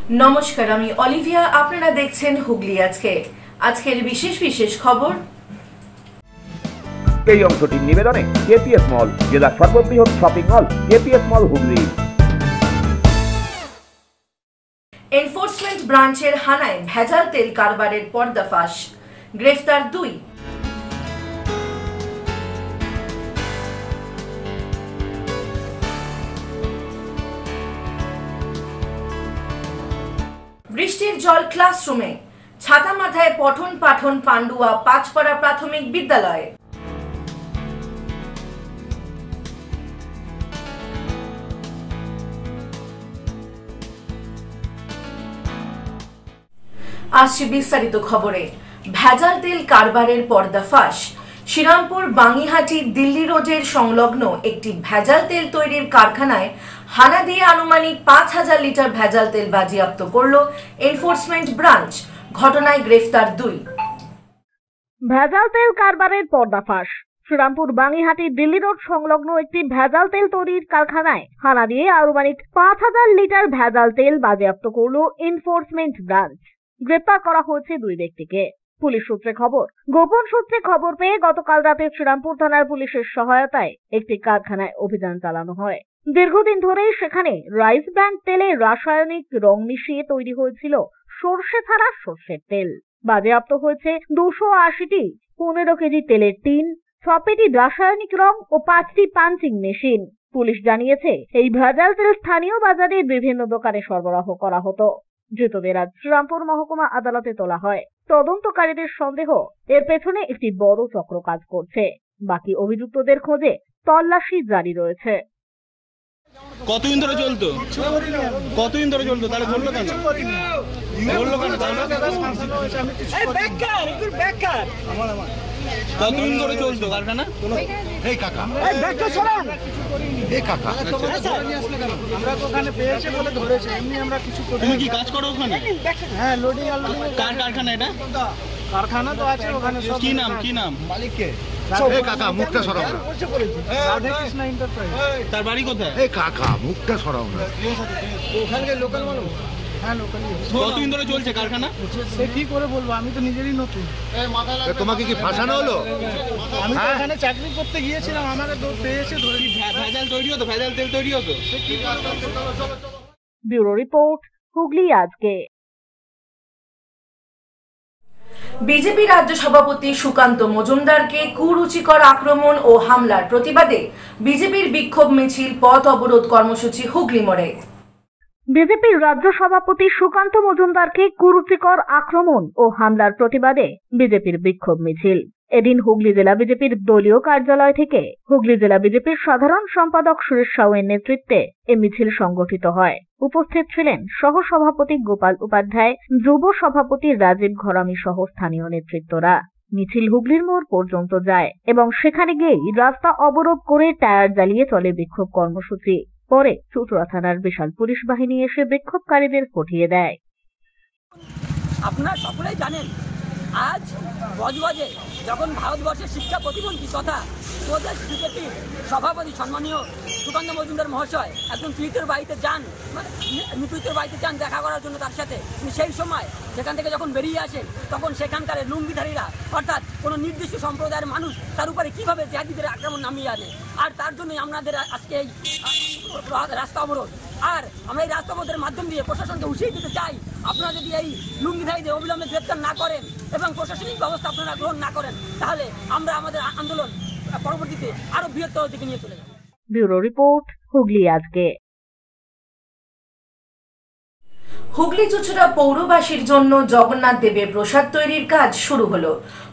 নমস্কার, আমি অলিভিয়া। আপনারা দেখছেন হুগলি আজকে। আজকের বিশেষ বিশেষ খবর। এই অংশটির নিবেদনে কেপিএস মল, জেলার সর্ববৃহৎ শপিং মল কেপিএস মল হুগলি। এনফোর্সমেন্ট ব্রাঞ্চের হানায় ভেজাল তেল কারবারের পর্দাফাশ, গ্রেফতার 2। বৃষ্টির জল ক্লাসরুমে, ছাতা মাথায় পঠন পাঠন পান্ডুয়া পাঁচপাড়া প্রাথমিক বিদ্যালয়ে। আসছে বিস্তারিত খবরে। ভেজাল তেল কারবারের পর্দাফাশ। শ্রীরামপুর বাঙিহাটি দিল্লি রোডের সংলগ্ন একটি ভেজাল তেল তৈরির কারখানায় হানা দিয়ে আনুমানিক ৫,০০০ লিটার ভেজাল তেল বাজেয়াপ্ত করল এনফোর্সমেন্ট ব্রাঞ্চ। ঘটনায় গ্রেফতার 2। ভেজাল তেল কারবারের পর্দাফাশ। শ্রীরামপুর বাঙিহাটি দিল্লি রোড সংলগ্ন একটি ভেজাল তেল তৈরির কারখানায় হানা দিয়ে আনুমানিক ৫,০০০ লিটার ভেজাল তেল বাজেয়াপ্ত করল এনফোর্সমেন্ট ব্রাঞ্চ। গ্রেপ্তার করা হয়েছে 2 ব্যক্তিকে। পুলিশ সূত্রে খবর, গোপন সূত্রে খবর পেয়ে গতকাল রাতে শ্রীরামপুর থানার পুলিশের সহায়তায় একটি কারখানায় অভিযান চালানো হয়। দীর্ঘদিন ধরেই সেখানে রাইস ব্র্যান্ড তেলে রাসায়নিক রং মিশিয়ে তৈরি হয়েছিল সর্ষে ছাড়া সর্ষের তেল। বাজেয়াপ্ত হয়েছে 280টি 15 কেজি তেলের টিন, 6 পেটি রাসায়নিক রং ও 5টি পাঞ্চিং মেশিন। পুলিশ জানিয়েছে, এই ভেজাল তেল স্থানীয় বাজারে বিভিন্ন দোকানে সরবরাহ করা হতো। ধৃতদের আজ শ্রীরামপুর মহকুমা আদালতে তোলা হয়। তদন্তকারীদের সন্দেহ, এর পেছনে একটি বড় চক্র কাজ করছে। বাকি অভিযুক্তদের খোঁজে তল্লাশি জারি রয়েছে। কতদিন ধরে চলতো? তাহলে বললো কেন? কতদিন ধরে চলতো কারখানা? আমরা তো ওখানে পেয়েছে বলে ধরেছে, এমনি আমরা কিছু করি। তুমি কি কাজ করো ওখানে? হ্যাঁ, লোডিং আর লোডিং। কার কারখানা এটা? কারখানা তো আছে ওখানে। সব কি নাম? মালিককে। এই কাকা মুখটা সরাও না। রাধে কৃষ্ণ এন্টারপ্রাইজ। তার বাড়ি কোথায়? এই কাকা মুখটা সরাও না। ওখানকার লোকাল মানুষ। হ্যাঁ, লোকালই। কতদিন ধরে চলছে কারখানা? সে কি করে বলবো, আমি তো নিজেরই নতুন। তোমাকে কি ফাঁসানো হলো? আমি তো এখানে চাকরি করতে গিয়েছিলাম, আমাকে পেয়েছে ধরে। ভেজাল তৈরি হতো? ভেজাল তেল তৈরি হতো? ব্যুরো রিপোর্ট, হুগলি আজকে। বিজেপি রাজ্য সভাপতি সুকান্ত মজুমদারকে কুরুচিকর আক্রমণ ও হামলার প্রতিবাদে বিজেপির বিক্ষোভ মিছিল, পথ অবরোধ কর্মসূচি হুগলি মোড়ে। বিজেপির রাজ্য সভাপতি সুকান্ত মজুমদারকে কুরুচিকর আক্রমণ ও হামলার প্রতিবাদে বিজেপির বিক্ষোভ মিছিল এদিন হুগলি জেলা বিজেপির দলীয় কার্যালয় থেকে হুগলি জেলা বিজেপির সাধারণ সম্পাদক সুরেশ সাউয়ের নেতৃত্বে এ মিছিল সংগঠিত হয়। উপস্থিত ছিলেন সহসভাপতি গোপাল উপাধ্যায়, যুব সভাপতি রাজীব ঘরামি সহ স্থানীয় নেতৃত্বরা। মিছিল হুগলির মোড় পর্যন্ত যায় এবং সেখানে গিয়েই রাস্তা অবরোধ করে টায়ার জ্বালিয়ে চলে বিক্ষোভ কর্মসূচি। পরে চুঁচুড়া থানার বিশাল পুলিশ বাহিনী এসে বিক্ষোভকারীদের হটিয়ে দেয়। আপনারা সকলেই জানেন, আজ বজবজে যখন ভারতবর্ষের শিক্ষা প্রতিমন্ত্রী তথা প্রদেশ বিজেপির সভাপতি সম্মানীয় সুকান্ত মজুমদার মহাশয় একজন পীড়িতের বাড়িতে যান, নিপীড়িতের বাড়িতে যান দেখা করার জন্য তার সাথে, সেই সময় সেখান থেকে যখন বেরিয়ে আসেন তখন সেখানকার লুঙ্গিধারীরা অর্থাৎ কোনো নির্দিষ্ট সম্প্রদায়ের মানুষ তার উপরে কীভাবে জিহাদিদের আক্রমণ নামিয়ে আনে। আর তার জন্যই আমাদের আজকে এই রাস্তা অবরোধ। আর আমরা এই রাস্তা অবরোধের মাধ্যম দিয়ে প্রশাসনকে উঠিয়ে দিতে চাই, আপনারা যদি এই লুঙ্গিধারীদের অবিলম্বে গ্রেপ্তার না করেন এবং প্রশাসনিক ব্যবস্থা আপনারা গ্রহণ না করেন, তাহলে আমরা আমাদের আন্দোলন পরবর্তীতে আরো বৃহত্তর দিকে নিয়ে চলে যাব। ব্যুরো রিপোর্ট, হুগলি আজকে। হুগলি চুঁচুড়া পৌরবাসীর জন্য জগন্নাথ দেবের প্রসাদ তৈরির কাজ শুরু হলো।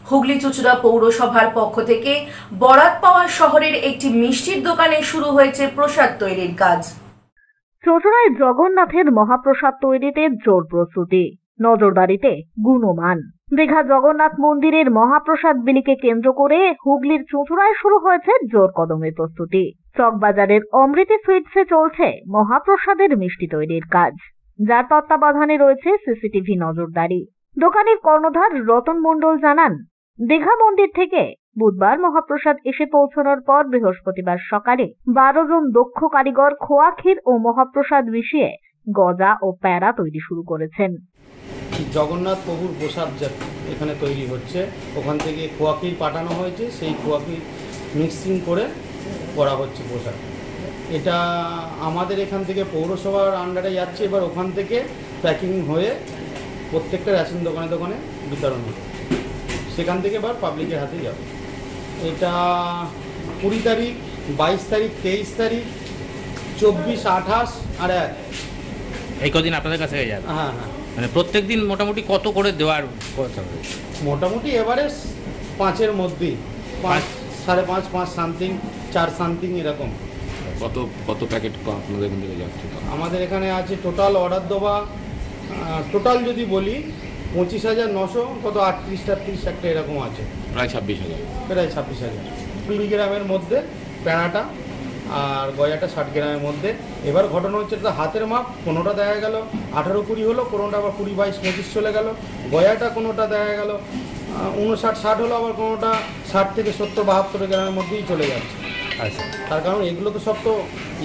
হুগলি চুঁচুড়া পৌরসভার পক্ষ থেকে বরাত পাওয়া শহরের একটি মিষ্টির দোকানে শুরু হয়েছে প্রসাদ তৈরির কাজ। চুঁচুড়ায় জগন্নাথের মহাপ্রসাদ তৈরিতে জোর প্রস্তুতি, নজরদারিতে গুণমান। দীঘা জগন্নাথ মন্দিরের মহাপ্রসাদ বিলিকে কেন্দ্র করে হুগলির চুঁচুড়ায় শুরু হয়েছে জোর কদমের প্রস্তুতি। চকবাজারের অমৃতি সুইটসে চলছে মহাপ্রসাদের মিষ্টি তৈরির কাজ, যার তত্ত্বাবধানে রয়েছে সিসিটিভি নজরদারি। দোকানের কর্ণধার রতন মণ্ডল জানান, দীঘা মন্দির থেকে বুধবার মহাপ্রসাদ এসে পৌঁছানোর পর বৃহস্পতিবার সকালে 12 জন দক্ষ কারিগর খোয়া ক্ষীর ও মহাপ্রসাদ মিশিয়ে গজা ও প্যারা তৈরি শুরু করেছেন। জগন্নাথ প্রভুর প্রসাদ এখানে তৈরি হচ্ছে, ওখান থেকে খোয়াকির পাঠানো হয়েছে, সেই খোয়াকির মিক্সিং করে করা হচ্ছে প্রসাদ। এটা আমাদের এখান থেকে পৌরসভার আন্ডারে যাচ্ছে, এবার ওখান থেকে প্যাকিং হয়ে প্রত্যেকটা রেশন দোকানে দোকানে বিতরণ হবে, সেখান থেকে এবার পাবলিকের হাতে যাবে। এটা 20 তারিখ, 22 তারিখ, 23 তারিখ, 24, 28 আর 1 এই কদিন আপনাদের কাছে হয়ে যাবে। হ্যাঁ হ্যাঁ, মানে প্রত্যেক দিন মোটামুটি কত করে দেওয়ার কথা হবে? মোটামুটি এভারেজ 5-এর মধ্যেই, 5, 5.5, 5 সামথিং, 4 সামথিং এরকম। কত প্যাকেট আপনাদের এখান থেকে যাচ্ছে? আমাদের এখানে আছে টোটাল অর্ডার দেওয়া, টোটাল যদি বলি 25,900, কত 38 একটা এরকম আছে, প্রায় 26,000। প্রায় 26,000। 20 গ্রামের মধ্যে প্যানাটা আর গয়াটা 60 গ্রামের মধ্যে। এবার ঘটনা হচ্ছে এটা হাতের মাপ, কোনোটা দেখা গেল 18-20 হলো, কোনোটা আবার 20, 22, 25 চলে গেল। গয়াটা কোনোটা দেখা গেল 59-60 হলো, আবার কোনোটা 60 থেকে 70-72 গ্রামের মধ্যেই চলে যাচ্ছে। আচ্ছা, তার কারণ এগুলো তো সব তো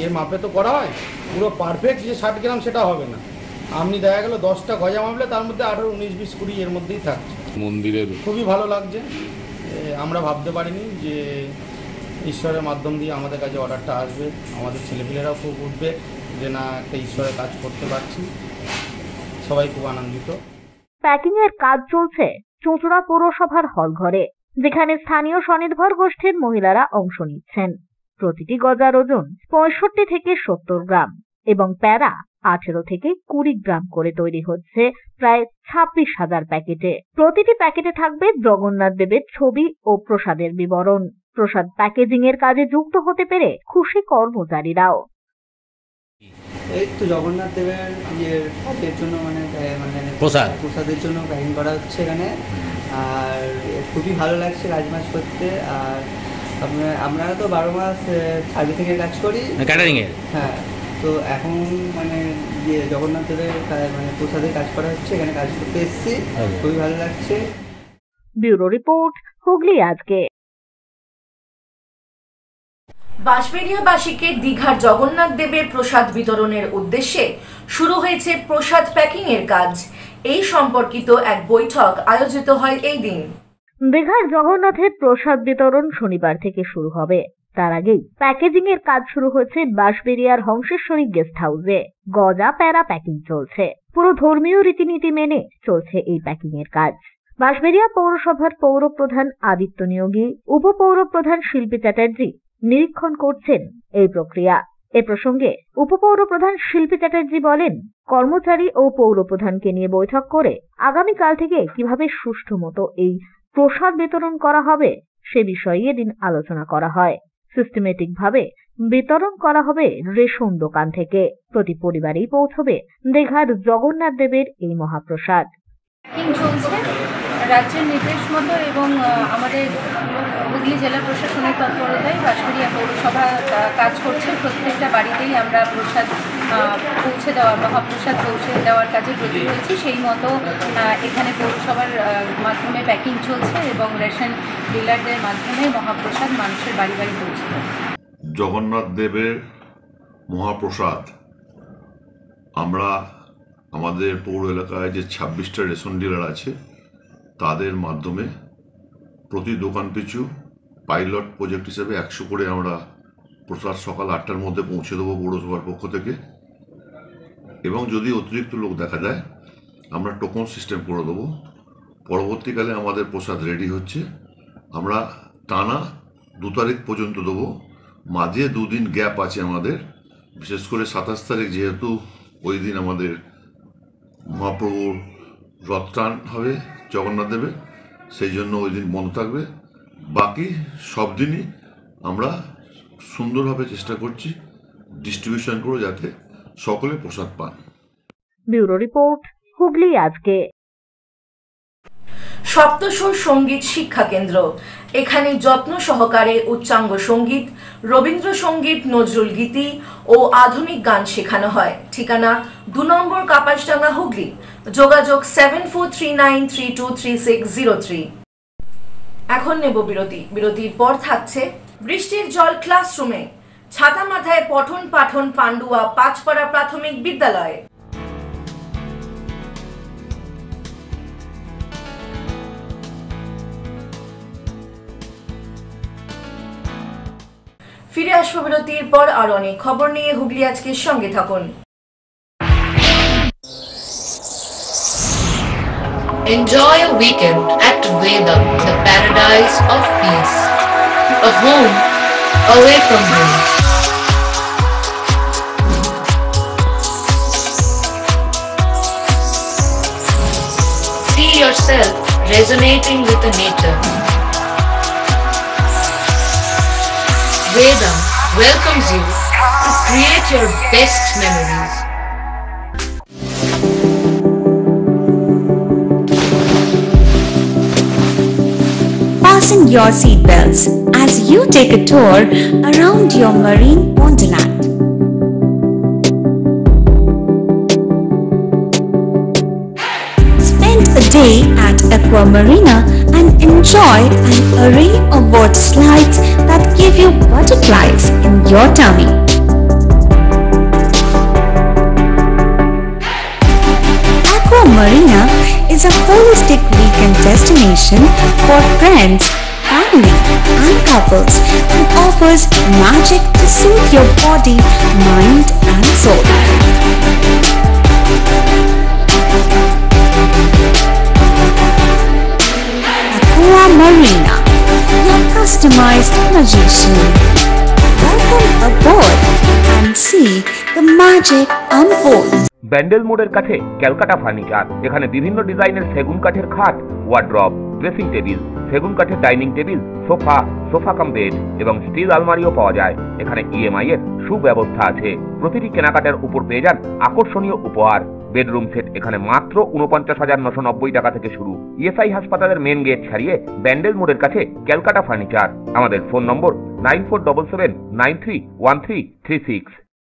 এর মাপে তো করা হয়, পুরো পারফেক্ট যে 60 গ্রাম সেটা হবে না। আপনি দেখা গেল 10টা গজা মাপলে তার মধ্যে 18, 19, 20, 20 এর মধ্যেই থাকছে। মন্দিরের খুবই ভালো লাগছে, আমরা ভাবতে পারিনি যে ঈশ্বরের মাধ্যম দিয়ে আমাদের কাছে অর্ডারটা আসবে। আমাদের ছেলেপিলেরাও খুব উঠবে যে না, একটা ঈশ্বরের কাজ করতে পারছি, সবাই খুব আনন্দিত। প্যাকিং এর কাজ চলছে চুঁচুড়া পৌরসভার হল ঘরে, যেখানে স্থানীয় স্বনির্ভর গোষ্ঠীর মহিলারা অংশ নিচ্ছেন। প্রতিটি গজার ওজন 65 থেকে 70 গ্রাম এবং প্যারা 18 থেকে 20 গ্রাম করে তৈরি হচ্ছে প্রায় 26,000 প্যাকেটে। প্রতিটি প্যাকেটে থাকবে জগন্নাথ দেবের ছবি ও প্রসাদের বিবরণ। প্রসাদ প্যাকেজিং এর কাজে যুক্ত হতে পেরে খুশি কর্মচারীরাও। এই তো জগন্নাথ দেবের এর জন্য মানে প্রসাদের জন্য প্যাকিং করা হচ্ছে এখানে, আর খুবই ভালো লাগছে কাজ মাস করতে। আর আমরা তো 12 মাস সার্ভিসিংয়ের কাজ করি, ক্যাটারিংয়ের। হ্যাঁ, তো এখন মানে জগন্নাথ দেবের মানে প্রসাদের কাজ করা হচ্ছে, এখানে কাজ করতে এসেছি, খুবই ভালো লাগছে। ব্যুরো রিপোর্ট, হুগলি আজকে। বাঁশবেড়িয়াবাসীকে দীঘার জগন্নাথ দেবের প্রসাদ বিতরণের উদ্দেশ্যে শুরু হয়েছে প্রসাদ প্যাকিং এর কাজ। এই সম্পর্কিত এক বৈঠক আয়োজিত হয় এই দিন। দীঘার জগন্নাথের প্রসাদ বিতরণ শনিবার থেকে শুরু হবে। তার আগেই প্যাকেজিং এর কাজ শুরু হয়েছে বাঁশবেড়িয়ার হংসেশ্বরী গেস্ট হাউসে। গজা প্যারা প্যাকিং চলছে। পুরো ধর্মীয় রীতিনীতি মেনে চলছে এই প্যাকিং এর কাজ। বাঁশবেড়িয়া পৌরসভার পৌরপ্রধান আদিত্য নিয়োগী, উপপৌরপ্রধান শিল্পী চ্যাটার্জি নিরীক্ষণ করছেন এই প্রক্রিয়া। এ প্রসঙ্গে উপপৌরপ্রধান শিল্পী চ্যাটার্জি বলেন, কর্মচারী ও পৌরপ্রধানকে নিয়ে বৈঠক করে আগামীকাল থেকে কিভাবে সুষ্ঠু মতো এই প্রসাদ বিতরণ করা হবে সে বিষয়ে এদিন আলোচনা করা হয়। সিস্টেমেটিক ভাবে বিতরণ করা হবে রেশন দোকান থেকে। প্রতি পরিবারেই পৌঁছবে দীঘার জগন্নাথ দেবের এই মহাপ্রসাদ। চলছে রাজ্যের নির্দেশ মতো এবং আমাদের হুগলি জেলা প্রশাসনের তৎপরতায় বাঁশবেড়িয়া পৌরসভা কাজ করছে। প্রত্যেকটা বাড়িতেই আমরা প্রসাদ পৌঁছে দেওয়া, মহাপ্রসাদ পৌঁছে দেওয়ার কাজে ব্রতী হয়েছি। সেই মতো এখানে পৌরসভার মাধ্যমে প্যাকিং চলছে এবং রেশন ডিলারদের মাধ্যমে মহাপ্রসাদ মানুষের বাড়ি বাড়ি পৌঁছে দেয়। জগন্নাথ দেবের মহাপ্রসাদ আমরা আমাদের পৌর এলাকায় যে 26টা রেশন ডিলার আছে তাদের মাধ্যমে প্রতি দোকান পিছু পাইলট প্রজেক্ট হিসেবে 100 করে আমরা প্রসাদ সকাল 8টার মধ্যে পৌঁছে দেবো পৌরসভার পক্ষ থেকে। এবং যদি অতিরিক্ত লোক দেখা যায় আমরা টোকন সিস্টেম করে দেবো। পরবর্তীকালে আমাদের প্রসাদ রেডি হচ্ছে, আমরা টানা 2 তারিখ পর্যন্ত দেবো। মাঝে 2 দিন গ্যাপ আছে আমাদের, বিশেষ করে 27 তারিখ যেহেতু ওই দিন আমাদের মহাপ্রভুর রথটান হবে জগন্নাথ দেবের, সেই জন্য ওই দিন বন্ধ থাকবে। বাকি সব দিনই আমরা সুন্দরভাবে চেষ্টা করছি ডিস্ট্রিবিউশন করে যাতে সকলে প্রসাদ পান। ব্যুরো রিপোর্ট, হুগলি আজকে। সপ্তস্বর সঙ্গীত শিক্ষা কেন্দ্র, এখানে যত্ন সহকারে উচ্চাঙ্গ সঙ্গীত, রবীন্দ্রসঙ্গীত, নজরুল গীতি ও আধুনিক গান শেখানো হয়। ঠিকানা 2 নম্বর কাপাসডাঙ্গা, হুগলি। যোগাযোগ 7439323603। এখন নেব বিরতি। বিরতির পর থাকছে বৃষ্টির জল ক্লাসরুমে, ছাতা মাথায় পঠন পাঠন পান্ডুয়া পাঁচপাড়া প্রাথমিক বিদ্যালয়ে। ফিরে আসবো বিরতির পর আর অনেক খবর নিয়ে। হুগলি আজকের সঙ্গে থাকুন। Enjoy a weekend at Vedam, the paradise of peace. A home away from home. See yourself resonating with the nature. Vedam welcomes you to create your best memories. Fasten your seatbelts as you take a tour around your marine wonderland. Spend a day at Aqua Marina and enjoy an array of water slides that give you butterflies in your tummy. Aqua Marina is a holistic weekend destination for friends, family and couples and offers magic to soothe your body, mind and soul. Aqua Marina, your customized magician. Welcome aboard and see the magic unfold. Bandel মোড়ের কাছে Calcutta furniture. এখানে বিভিন্ন ডিজাইনের সেগুন কাঠের খাট, wardrobe, dressing table, সেগুন কাঠের dining table, sofa, sofa cum bed এবং স্টিল আলমারিও পাওয়া যায়। এখানে ইএমআই এর সুব্যবস্থা আছে। প্রতিটি কেনাকাটার উপর পেয়ে যান আকর্ষণীয় উপহার। বেডরুম সেট এখানে মাত্র ৪৯,৯৯০ টাকা থেকে শুরু। ইএসআই হাসপাতালের মেন গেট ছাড়িয়ে ব্যান্ডেল মোড়ের কাছে ক্যালকাটা ফার্নিচার। আমাদের ফোন নম্বর 9477931336।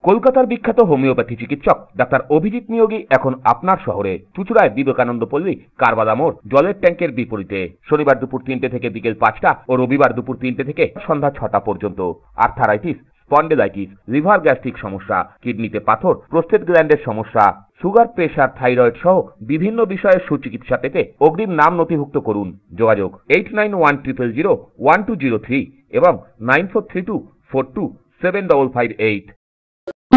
কলকাতার বিখ্যাত হোমিওপ্যাথি চিকিৎসক ডাক্তার অভিজিৎ নিয়োগী এখন আপনার শহরে চুঁচুড়ায় বিবেকানন্দ পল্লী, কারবাদা মোড়, জলের ট্যাঙ্কের বিপরীতে। শনিবার দুপুর ৩টে থেকে বিকেল ৫টা ও রবিবার দুপুর ৩টে থেকে সন্ধ্যা ৬টা পর্যন্ত। আর্থারাইটিস, স্পন্ডেলাইটিস, লিভার গ্যাস্ট্রিক সমস্যা, কিডনিতে পাথর, প্রোস্টেট গ্ল্যান্ডের সমস্যা, সুগার, প্রেশার, থাইরয়েড সহ বিভিন্ন বিষয়ের সুচিকিৎসা পেতে অগ্রিম নাম নথিভুক্ত করুন। যোগাযোগ 8910001203 এবং 9432427558।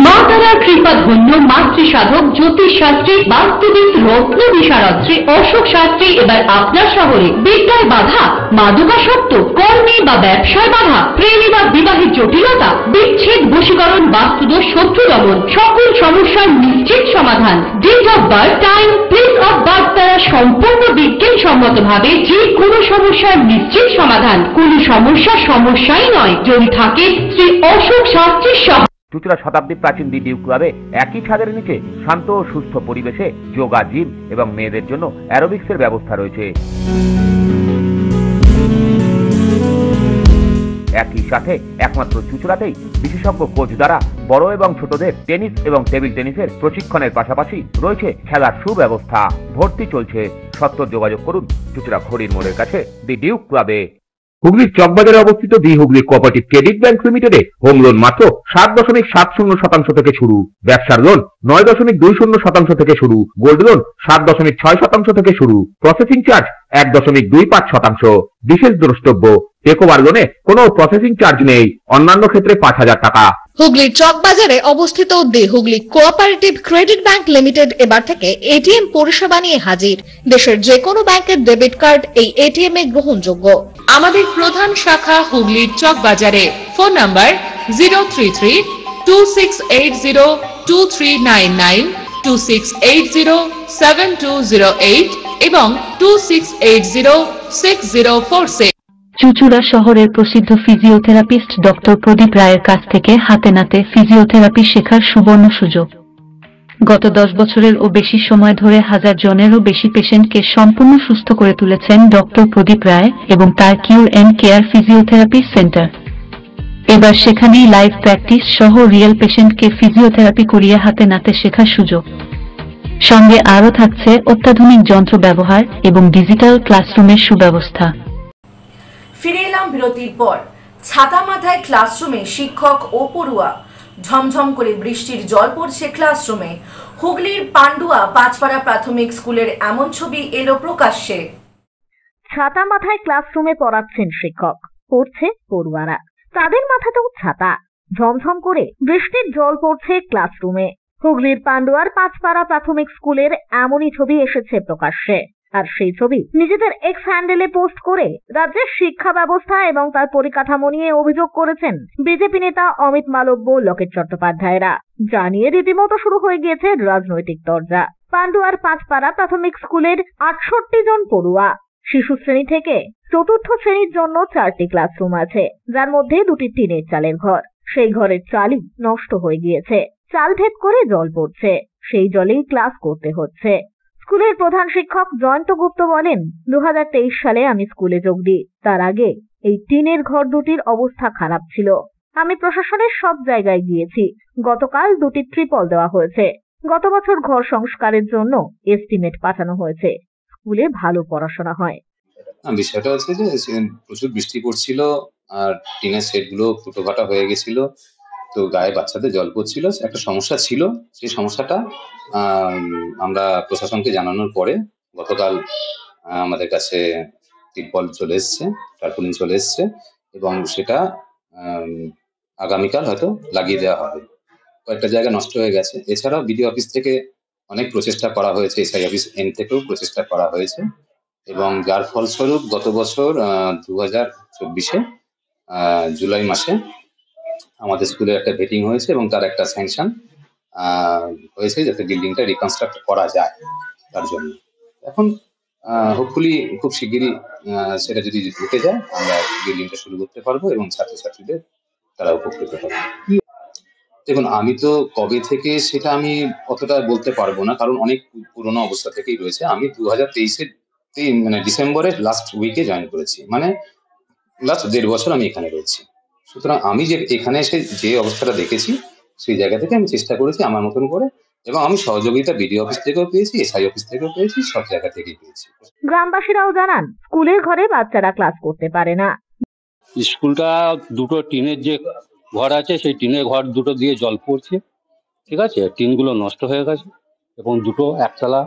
মা তারার কৃপা ধন্য মাতৃ সাধক, জ্যোতিষ শাস্ত্রী, বাস্তুবিদ, রত্ন বিশারত্রী অশোক শাস্ত্রী এবার আপনার শহরে। বিদ্যায় বাধা, মাদকাসক্ত, কর্মে বা ব্যবসায় বাধা, প্রেমে বা বিবাহের জটিলতা, বিচ্ছেদ, বশীকরণ, বাস্তুদোষ, শত্রু দমন, সকল সমস্যার নিশ্চিত সমাধান। Date of birth, time, place of birth দ্বারা সম্পূর্ণ বিজ্ঞানসম্মত ভাবে যে কোনো সমস্যার নিশ্চিত সমাধান। কোনো সমস্যাই নয় যদি থাকে শ্রী অশোক শাস্ত্রীর সহ। চুঁচুড়া শতাব্দী প্রাচীন ডিডিউ ক্লাবে একই ছাদের নিচে শান্ত ও সুস্থ পরিবেশে যোগা, জিম এবং মেয়েদের জন্য অ্যারোবিক্সের ব্যবস্থা রয়েছে। একই সাথে একমাত্র চুঁচুড়াতেই বিশেষজ্ঞ কোচ দ্বারা বড় এবং ছোটদের টেনিস এবং টেবিল টেনিসের প্রশিক্ষণের পাশাপাশি রয়েছে খেলার সুব্যবস্থা। ভর্তি চলছে। সত্তর যোগাযোগ করুন চুঁচুড়া খড়ির মোড়ের কাছে দি ডিউক ক্লাবে। হুগলির চকবাজারে অবস্থিত the Hooghly cooperative credit bank লিমিটেডে হোম লোন মাত্র 7.70% থেকে শুরু। ব্যবসার লোন 9.20% থেকে শুরু। গোল্ড লোন 7.6% থেকে শুরু। Processing charge 1.25%। বিশেষ দ্রষ্টব্য, টেকওভার লোনে কোনো প্রসেসিং চার্জ নেই। অন্যান্য ক্ষেত্রে 5,000 টাকা। হুগলির চকবাজারে অবস্থিত the Hooghly cooperative credit bank limited এবার থেকে এটিএম পরিষেবা নিয়ে হাজির। দেশের যে কোনো ব্যাংকের ডেবিট কার্ড এই এটিএম এ গ্রহণযোগ্য। আমাদের প্রধান শাখা হুগলির চকবাজারে। ফোন নাম্বার 033-2680-2399, 2680-7208 এবং 2680-6046। চুঁচুড়া শহরের প্রসিদ্ধ ফিজিওথেরাপিস্ট ডক্টর প্রদীপ রায়ের কাছ থেকে হাতে নাতে ফিজিওথেরাপি শেখার সুবর্ণ সুযোগ। গত 10 বছরের ও বেশি সময় ধরে 1000 জনেরও বেশি পেশেন্টকে সম্পূর্ণ সুস্থ করে তুলেছেন ডক্টর প্রদীপ রায় এবং তার কিউর এন্ড কেয়ার ফিজিওথেরাপি সেন্টার। এবার সেখানেই লাইভ প্র্যাকটিস সহ রিয়েল পেশেন্টকে ফিজিওথেরাপি করিয়ে হাতে নাতে শেখার সুযোগ। সঙ্গে আরও থাকছে অত্যাধুনিক যন্ত্র ব্যবহার এবং ডিজিটাল ক্লাসরুমের সুব্যবস্থা। ফিরে এলাম বিরতির পর। ছাতা মাথায় ক্লাসরুমে শিক্ষক ও পড়ুয়া। ঝমঝম করে বৃষ্টির জল পড়ছে ক্লাসরুমে। হুগলির পান্ডুয়া পাঁচপাড়া প্রাথমিক স্কুলের এমন ছবি এলো প্রকাশ্যে। ছাতা মাথায় ক্লাসরুমে পড়াচ্ছেন শিক্ষক, পড়ছে পড়ুয়ারা। তাদের মাথাতেও ছাতা। ঝমঝম করে বৃষ্টির জল পড়ছে ক্লাসরুমে। হুগলির পান্ডুয়ার পাঁচপাড়া প্রাথমিক স্কুলের এমনই ছবি এসেছে প্রকাশ্যে। আর সেই ছবি নিজেদের এক্স হ্যান্ডেলে পোস্ট করে রাজ্যের শিক্ষা ব্যবস্থা এবং তার পরিকাঠামো নিয়ে অভিযোগ করেছেন বিজেপি নেতা অমিত মালব্য, লকেট চট্টোপাধ্যায়রা। যা নিয়ে রীতিমতো শুরু হয়ে গিয়েছে রাজনৈতিক তরজা। পান্ডুয়ার পাঁচপাড়া প্রাথমিক স্কুলের 68 জন পড়ুয়া। শিশু শ্রেণী থেকে চতুর্থ শ্রেণীর জন্য 4টি ক্লাসরুম আছে, যার মধ্যে 2টি টিনের চালের ঘর। সেই ঘরের চালই নষ্ট হয়ে গিয়েছে। চাল ভেদ করে জল পড়ছে, সেই জলেই ক্লাস করতে হচ্ছে। স্কুলের প্রধান শিক্ষক জয়ন্ত গুপ্ত বলেন, 2023 সালে আমি স্কুলে যোগ দিই। তার আগে এই টিনের ঘর দুটির অবস্থা খারাপ ছিল। আমি প্রশাসনের সব জায়গায় গিয়েছি। গতকাল 2টি ট্রিপল দেওয়া হয়েছে। গত বছর ঘর সংস্কারের জন্য এস্টিমেট পাঠানো হয়েছে। স্কুলে ভালো পড়াশোনা হয়। বিষয়টা হচ্ছে যে প্রচুর বৃষ্টি পড়ছিল আর টিনের সেটগুলো ফুটোফাটা হয়ে গেছিল, তো গায়ে বাচ্চাদের জল পড়ছিল, একটা সমস্যা ছিল। সেই সমস্যাটা আমরা প্রশাসনকে জানানোর পরে গতকাল আমাদের কাছে টিপল চলে এসছে, টার্পুলিন চলে এসছে এবং সেটা আগামীকাল হয়তো লাগিয়ে দেওয়া হবে। কয়েকটা জায়গা নষ্ট হয়ে গেছে। এছাড়াও বিডিও অফিস থেকে অনেক প্রচেষ্টা করা হয়েছে, এসআই অফিস এন থেকেও প্রচেষ্টা করা হয়েছে এবং যার ফলস্বরূপ গত বছর 2024-এ জুলাই মাসে আমাদের স্কুলে একটা ভেটিং হয়েছে এবং তার একটা স্যাংশন হয়েছে যাতে বিল্ডিংটা রিকনস্ট্রাক্ট করা যায়। তার জন্য এখন হোপফুলি খুব শিগগিরই সেটা যদি ঢুকে যায় আমরা বিল্ডিংটা শুরু করতে পারবো এবং ছাত্রছাত্রীদের তারা উপকৃত হবে। দেখুন, আমি তো কবে থেকে সেটা আমি অতটা বলতে পারবো না, কারণ অনেক পুরোনো অবস্থা থেকেই রয়েছে। আমি 2023-এর মানে ডিসেম্বরের লাস্ট উইকে জয়েন করেছি, মানে লাস্ট 1.5 বছর আমি এখানে রয়েছি। সুতরাং আমি যে এখানে এসে যে অবস্থাটা দেখেছি সেই জায়গা থেকে আমি চেষ্টা করেছি আমার মতন করে, এবং আমি সহযোগিতা বিডিও অফিস থেকেও পেয়েছি, এসআই অফিস থেকেও পেয়েছি, সব জায়গা থেকেই পেয়েছি। গ্রামবাসীরাও জানান, স্কুলের ঘরে বাচ্চারা ক্লাস করতে পারে না। স্কুলটা দুটো টিনের যে ঘর আছে সেই টিনের ঘর দুটো দিয়ে জল পড়ছে, ঠিক আছে। টিনগুলো নষ্ট হয়ে গেছে এবং দুটো একতলা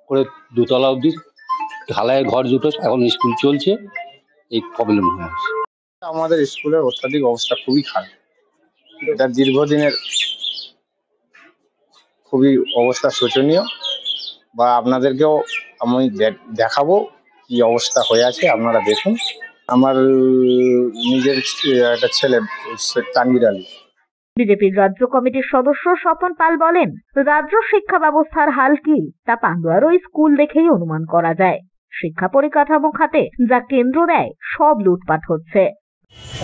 করে দুতলা অবধি ঢালাইয়ের ঘর দুটো, এখন স্কুল চলছে, এই প্রবলেম হয়েছে। আমাদের স্কুলের অত্যাধিক অবস্থা খুবই খারাপ। এটা দীর্ঘদিনের খুবই অবস্থা শোচনীয়, বা আপনাদেরকেও আমি দেখাবো কি অবস্থা হয়ে আছে, আপনারা দেখুন। আমার নিজের একটা ছেলে তানভীর আলী। বিজেপির রাজ্য কমিটির সদস্য স্বপন পাল বলেন, রাজ্য শিক্ষা ব্যবস্থার হাল কি তা পান্ডুয়ার ওই স্কুল দেখেই অনুমান করা যায়। শিক্ষা পরিকাঠামো খাতে যা কেন্দ্র দেয় সব লুটপাট হচ্ছে।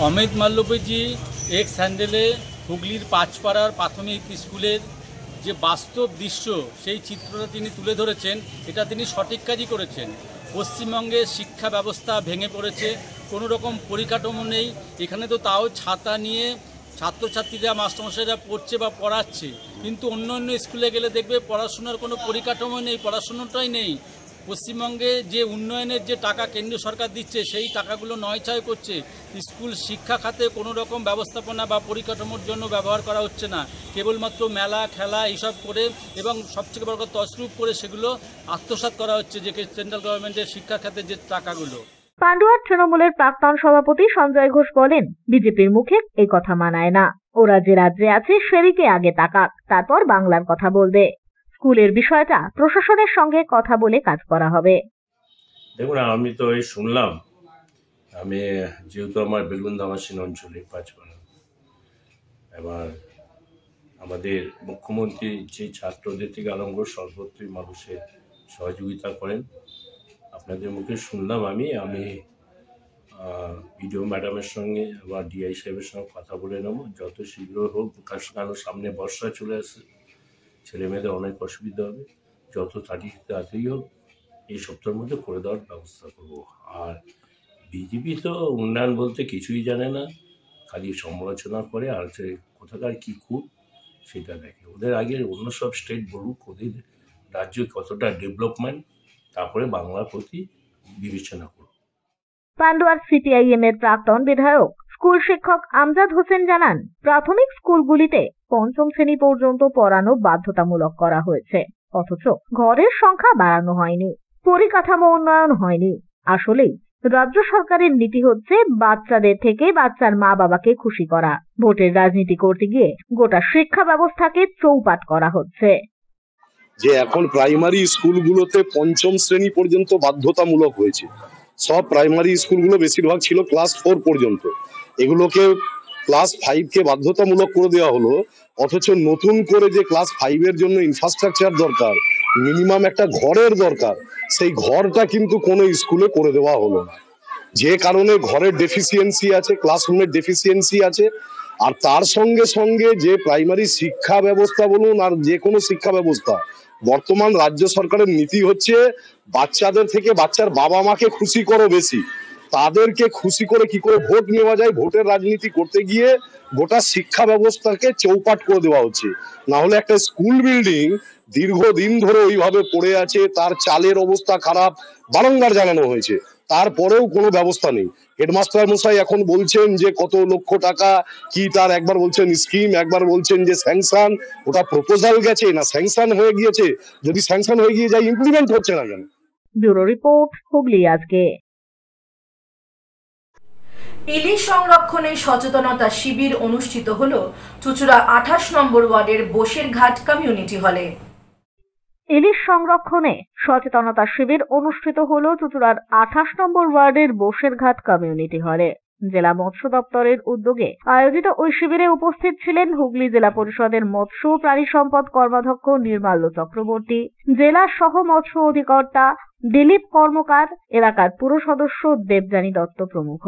অমিত মাল্লব্যজি এক্স হ্যান্ডেলে হুগলির পাঁচপাড়ার প্রাথমিক স্কুলের যে বাস্তব দৃশ্য সেই চিত্রটা তিনি তুলে ধরেছেন, এটা তিনি সঠিক কাজই করেছেন। পশ্চিমবঙ্গের শিক্ষা ব্যবস্থা ভেঙে পড়েছে, কোনো রকম পরিকাঠামো নেই। এখানে তো তাও ছাতা নিয়ে ছাত্রছাত্রীরা মাস্টারমশাইরা পড়ছে বা পড়াচ্ছে, কিন্তু অন্য অন্য স্কুলে গেলে দেখবে পড়াশোনার কোনো পরিকাঠামো নেই, পড়াশোনাটাই নেই। পশ্চিমবঙ্গে যে উন্নয়নের যে টাকা কেন্দ্রীয় সরকার দিচ্ছে সেই টাকাগুলো নয়ছয় করছে। স্কুল শিক্ষা খাতে কোনো রকম ব্যবস্থাপনা বা পরিকাঠামোর জন্য ব্যবহার করা হচ্ছে না, কেবলমাত্র মেলা খেলা এইসব করে এবং সবথেকে বড় কথা তছরূপ করে সেগুলো আত্মসাৎ করা হচ্ছে যে সেন্ট্রাল গভর্নমেন্টের শিক্ষা খাতে যে টাকাগুলো। পান্ডুয়ার তৃণমূলের প্রাক্তন সভাপতি সঞ্জয় ঘোষ বলেন, বিজেপির মুখে এই কথা মানায় না। ওরা যে রাজ্যে আছে সেদিকে আগে তাকাক, তারপর বাংলার কথা বলবে। স্কুলের বিষয়টা প্রশাসনের সঙ্গে কথা বলে কাজ করা হবে। দেখুন, আমি তো এই শুনলাম, আমি যেহেতু আমার বেলগুন ধামাসীন অঞ্চলে পাঁচপাড়া, এবার আমাদের মুখ্যমন্ত্রী যে ছাত্রদের থেকে আরম্ভ করে সর্বত্রই মানুষের সহযোগিতা করেন। আপনাদের মুখে শুনলাম, আমি বিডিও ম্যাডামের সঙ্গে আবার ডিআই সাহেবের সঙ্গে কথা বলে নেব, যত শীঘ্র হোক। কারণ সামনে বর্ষা চলে আসে, ছেলে মেয়েদের অনেক অসুবিধা হবে, যত তাড়াতাড়ি হোক এই সপ্তাহের মধ্যে করে দেওয়ার ব্যবস্থা করব। আর বিজেপি তো উন্নয়ন বলতে কিছুই জানে না, খালি সমালোচনা করে, আর যে কোথাকার কী খুব সেটা দেখে। ওদের আগে অন্য সব স্টেট বলুক ওদের রাজ্য কতটা ডেভেলপমেন্ট, তারপরে বাংলার প্রতি বিবেচনা করুক। পান্ডুয়ার সিপিআইএম এর প্রাক্তন বিধায়ক স্কুল শিক্ষক আমজাদ হোসেন জানান, প্রাথমিক স্কুলগুলিতে 5ম শ্রেণী পর্যন্ত পড়ানো বাধ্যতামূলক করা হয়েছে, অথচ ঘরের সংখ্যা বাড়ানো হয়নি, পরিকাঠামো উন্নয়ন হয়নি। আসলেই রাজ্য সরকারের নীতি হচ্ছে বাচ্চাদের থেকে বাচ্চার মা বাবাকে খুশি করা। ভোটের রাজনীতি করতে গিয়ে গোটা শিক্ষা ব্যবস্থাকে চৌপাট করা হচ্ছে। যে এখন প্রাইমারি স্কুলগুলোতে পঞ্চম শ্রেণী পর্যন্ত বাধ্যতামূলক হয়েছে। সব প্রাইমারি স্কুলগুলো বেশিরভাগ ছিল ক্লাস 4 পর্যন্ত, এগুলোকে ক্লাস 5কে বাধ্যতামূলক করে দেওয়া হলো। অথচ নতুন করে যে ক্লাস 5-এর জন্য ইনফ্রাস্ট্রাকচার দরকার, মিনিমাম একটা ঘরের দরকার, সেই ঘরটা কিন্তু কোনো স্কুলে করে দেওয়া হলো না। যে কারণে ঘরের ডেফিসিয়েন্সি আছে, ক্লাসরুমের ডেফিসিয়েন্সি আছে। আর তার সঙ্গে সঙ্গে যে প্রাইমারি শিক্ষা ব্যবস্থা বলুন আর যে কোনো শিক্ষা ব্যবস্থা, বর্তমান রাজ্য সরকারের নীতি হচ্ছে বাচ্চাদের থেকে বাচ্চার বাবা মাকে খুশি করো বেশি। তাদেরকে খুশি করে কি করে ভোট নেওয়া যায়, ভোটের রাজনীতি করতে গিয়ে গোটা শিক্ষা ব্যবস্থাকে চৌপাট করে দেওয়া হচ্ছে। না হলে একটা স্কুল বিল্ডিং দীর্ঘদিন ধরে ওইভাবে পড়ে আছে, তার চালের অবস্থা খারাপ, বারংবার জানানো হয়েছে, তারপরেও কোনো ব্যবস্থা নেই। হেডমাস্টার মশাই এখন বলছেন যে কত লক্ষ টাকা কি, তার একবার বলছেন স্কিম, একবার বলছেন যে স্যাংশন। ওটা প্রপোজাল গেছে না স্যাংশন হয়ে গিয়েছে? যদি স্যাংশন হয়ে গিয়ে যায় ইমপ্লিমেন্ট হচ্ছে না কেন? ব্যুরো রিপোর্ট, হুগলি আজকে। ইলিশ সংরক্ষণে সচেতনতা শিবির অনুষ্ঠিত হল চুঁচুড়া 28 নম্বর ওয়ার্ডের বসিরঘাট কমিউনিটি হলে। ইলিশ সংরক্ষণে সচেতনতা শিবির অনুষ্ঠিত হল চুঁচুড়ার 28 নম্বর ওয়ার্ডের বসিরঘাট কমিউনিটি হলে। জেলা মৎস্য দপ্তরের উদ্যোগে আয়োজিত ওই শিবিরে উপস্থিত ছিলেন হুগলি জেলা পরিষদের মৎস্য ও প্রাণী সম্পদ কর্মাধ্যক্ষ নির্মাল্য চক্রবর্তী, জেলা সহ মৎস্য অধিকর্তা দিলীপ কর্মকার, এলাকার পুর সদস্য দেবযানী দত্ত প্রমুখ।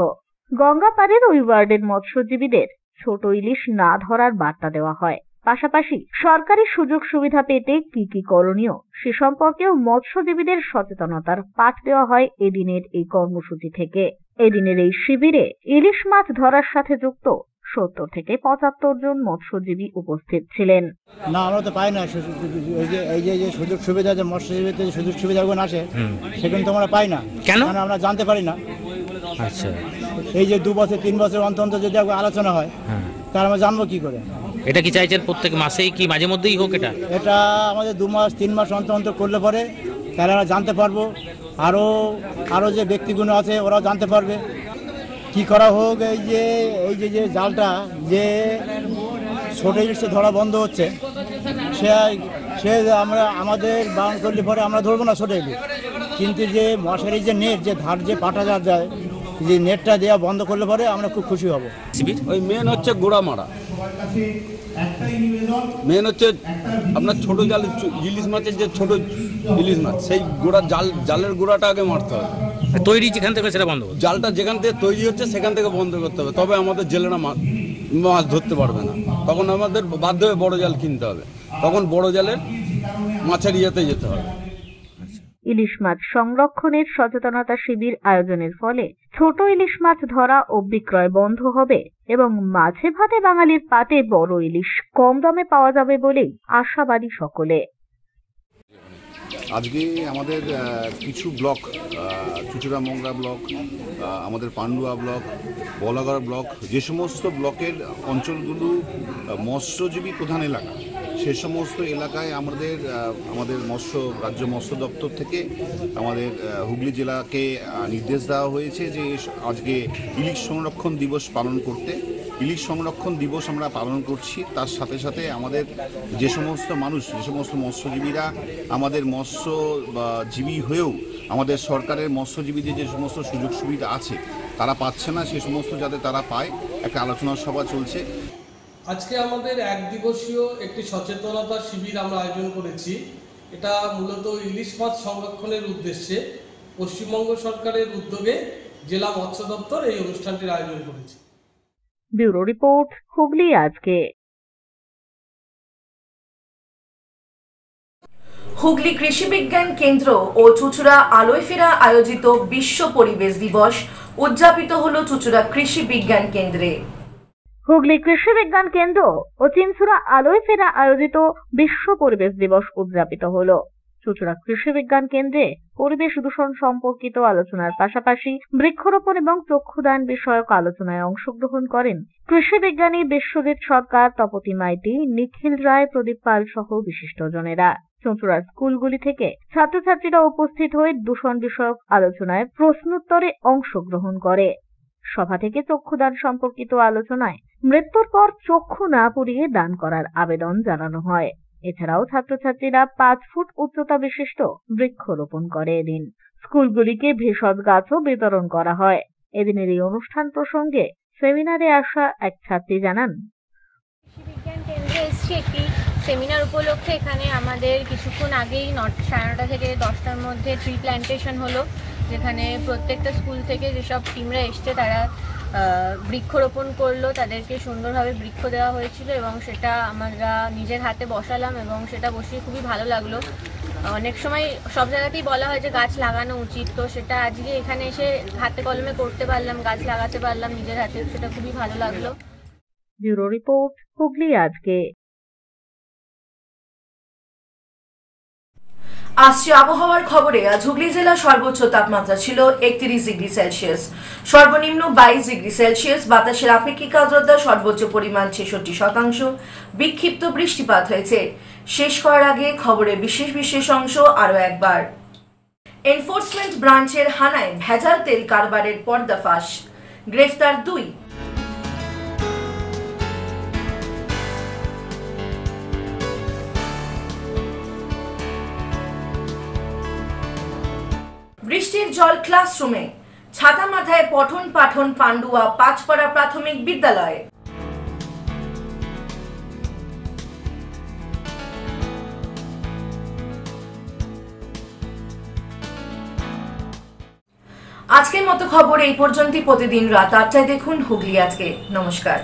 গঙ্গাপাড়ের ওই ওয়ার্ডের মৎস্যজীবীদের ছোট ইলিশ না ধরার বার্তা দেওয়া হয়। পাশাপাশি সরকারি সুযোগ সুবিধা পেতে কি কি করণীয় সে সম্পর্কেও মৎস্যজীবীদের সচেতনতার পাঠ দেওয়া হয় এদিনের এই কর্মসূচি থেকে। এদিনের এই শিবিরে ইলিশ মাছ ধরার সাথে যুক্ত 70 থেকে 75 জন মৎস্যজীবী উপস্থিত ছিলেন। না, আমরা তো পাই না এই যে সুযোগ সুবিধা, যে মৎস্যজীবীদের যে সুযোগ সুবিধাগুলো আসে সেগুলো তো আমরা পাই না। কেন? আমরা জানতে পারি না। আচ্ছা, এই যে 2 বছর 3 বছর অন্তর অন্তর যদি আলোচনা হয় তার আমরা জানবো কি করে? এটা কি চাইছেন প্রত্যেক মাসেই কি মাঝে মধ্যেই হোক? এটা আমাদের 2 মাস 3 মাস অন্তর অন্তর করলে পরে তাহলে আমরা জানতে পারবো। আরো যে ব্যক্তিগুলো আছে ওরাও জানতে পারবে। কি করা হোক, এই যে জালটা যে ছোট ইলিশে ধরা বন্ধ হচ্ছে, সে আমরা আমাদের বারণ করলে পরে আমরা ধরবো না ছোট ইলিশ, কিন্তু যে মশারি যে নেট যে ধার যে পাটা যায়, যে নেটটা দেওয়া বন্ধ করলে পরে আমরা খুব খুশি হব। ওই মেন হচ্ছে গোড়া মারা, মেন হচ্ছে আপনার ছোট জাল ইলিশ মাছের যে ছোট ইলিশ মাছ, সেই গোড়া জালের গোড়াটা আগে মারতে হবে। তৈরি যেখান থেকে সেটা বন্ধ, জালটা যেখান থেকে তৈরি হচ্ছে সেখান থেকে বন্ধ করতে হবে, তবে আমাদের জেলেরা মাছ ধরতে পারবে না। তখন আমাদের বাধ্য হয়ে বড় জাল কিনতে হবে, তখন বড় জালের মাছের ইয়েতে যেতে হবে। ইলিশ মাছ সংরক্ষণের সচেতনতা শিবির আয়োজনের ফলে ছোট ইলিশ মাছ ধরা ও বিক্রয় বন্ধ হবে এবং মাছে ভাতে বাঙালির পাতে বড় ইলিশ কম দামে পাওয়া যাবে বলেই আশাবাদী সকলে। আজকে আমাদের কিছু ব্লক, চুঁচুড়া মংলা ব্লক, আমাদের পান্ডুয়া ব্লক, বলাগড় ব্লক, যে সমস্ত ব্লকের অঞ্চলগুলো মৎস্যজীবী প্রধান এলাকা, সে সমস্ত এলাকায় আমাদের রাজ্য মৎস্য দপ্তর থেকে আমাদের হুগলি জেলাকে নির্দেশ দেওয়া হয়েছে যে আজকে ইলিশ সংরক্ষণ দিবস পালন করতে। ইলিশ সংরক্ষণ দিবস আমরা পালন করছি, তার সাথে সাথে আমাদের যে সমস্ত মানুষ, যে সমস্ত মৎস্যজীবীরা আমাদের মৎস্যজীবী হয়েও আমাদের সরকারের মৎস্যজীবীদের যে সমস্ত সুযোগ সুবিধা আছে তারা পাচ্ছে না, সে সমস্ত যাতে তারা পায়, একটা আলোচনা সভা চলছে। আজকে আমাদের 1 দিবসীয় একটি সচেতনতা শিবির আমরা আয়োজন করেছি। এটা মূলত ইলিশ মাছ সংরক্ষণের উদ্দেশ্যে পশ্চিমবঙ্গ সরকারের উদ্যোগে জেলা মৎস্য দপ্তর এই অনুষ্ঠানটির আয়োজন করেছে। ব্যুরো রিপোর্ট, হুগলি আজকে। হুগলি কৃষি বিজ্ঞান কেন্দ্র ও চুঁচুড়া আলোয় ফেরা আয়োজিত বিশ্ব পরিবেশ দিবস উদযাপিত হল চুঁচুড়া কৃষি বিজ্ঞান কেন্দ্রে। হুগলি কৃষি বিজ্ঞান কেন্দ্র ও চুঁচুড়া আলোয় ফেরা আয়োজিত বিশ্ব পরিবেশ দিবস উদযাপিত হল। চুঁচুড়া কৃষি বিজ্ঞান কেন্দ্রে পরিবেশ দূষণ সম্পর্কিত আলোচনার পাশাপাশি বৃক্ষরোপণ এবং চক্ষুদান বিষয়ক আলোচনায় অংশগ্রহণ করেন কৃষি বিজ্ঞানী বিশ্বজিৎ সরকার, তপতি মাইতি, নিখিল রায়, প্রদীপ পাল সহ বিশিষ্টজনেরা। চুঁচুড়া স্কুলগুলি থেকে ছাত্রছাত্রীরা উপস্থিত হয়ে দূষণ বিষয়ক আলোচনায় প্রশ্নোত্তরে অংশগ্রহণ করে। সভা থেকে চক্ষুদান সম্পর্কিত আলোচনায় মৃত্যুর পর চক্ষু না পুড়িয়ে দান করার আবেদন জানানো হয়। এছাড়াও ছাত্রছাত্রীরা 5 ফুট উচ্চতা বিশিষ্ট বৃক্ষরোপণ করে। এদিন স্কুলগুলিকে ভেষজ গাছও বিতরণ করা হয়। এদিনের এই অনুষ্ঠান প্রসঙ্গে সেমিনারে আসা এক ছাত্রী জানান, বিজ্ঞান কেন্দ্রে এসেছি একটি সেমিনার উপলক্ষে। এখানে আমাদের কিছুক্ষণ আগেই 9:30 থেকে 10টার মধ্যে ট্রি প্ল্যান্টেশন হলো, যেখানে প্রত্যেকটা স্কুল থেকে যেসব টিমরা এসছে তারা বৃক্ষরোপণ করলো, তাদেরকে সুন্দরভাবে বৃক্ষ দেওয়া হয়েছিল এবং সেটা আমরা নিজের হাতে বসালাম এবং সেটা বসিয়ে খুবই ভালো লাগলো। অনেক সময় সব জায়গাতেই বলা হয় যে গাছ লাগানো উচিত, তো সেটা আজকে এখানে এসে হাতে কলমে করতে পারলাম, গাছ লাগাতে পারলাম নিজের হাতে, সেটা খুবই ভালো লাগলো। ব্যুরো রিপোর্ট, হুগলি আজকে। আসছে আবহাওয়ার খবরে। আজ হুগলি জেলার সর্বোচ্চ তাপমাত্রা ছিল 31 ডিগ্রি সেলসিয়াস, সর্বনিম্ন 22 ডিগ্রি সেলসিয়াস। বাতাসের আপেক্ষিক আর্দ্রতা সর্বোচ্চ পরিমাণ 66%। বিক্ষিপ্ত বৃষ্টিপাত হয়েছে। শেষ করার আগে খবরে বিশেষ অংশ আরো একবার। এনফোর্সমেন্ট ব্রাঞ্চের হানায় ভেজাল তেল কারবারের পর্দাফাশ, গ্রেফতার 2। বৃষ্টির জল ক্লাসরুমে, ছাতা মাথায় পঠন পাঠন পান্ডুয়া পাঁচপাড়া প্রাথমিক বিদ্যালয়ে। আজকের মতো খবর এই পর্যন্তই। প্রতিদিন রাত 8টায় দেখুন হুগলি আজকে। নমস্কার।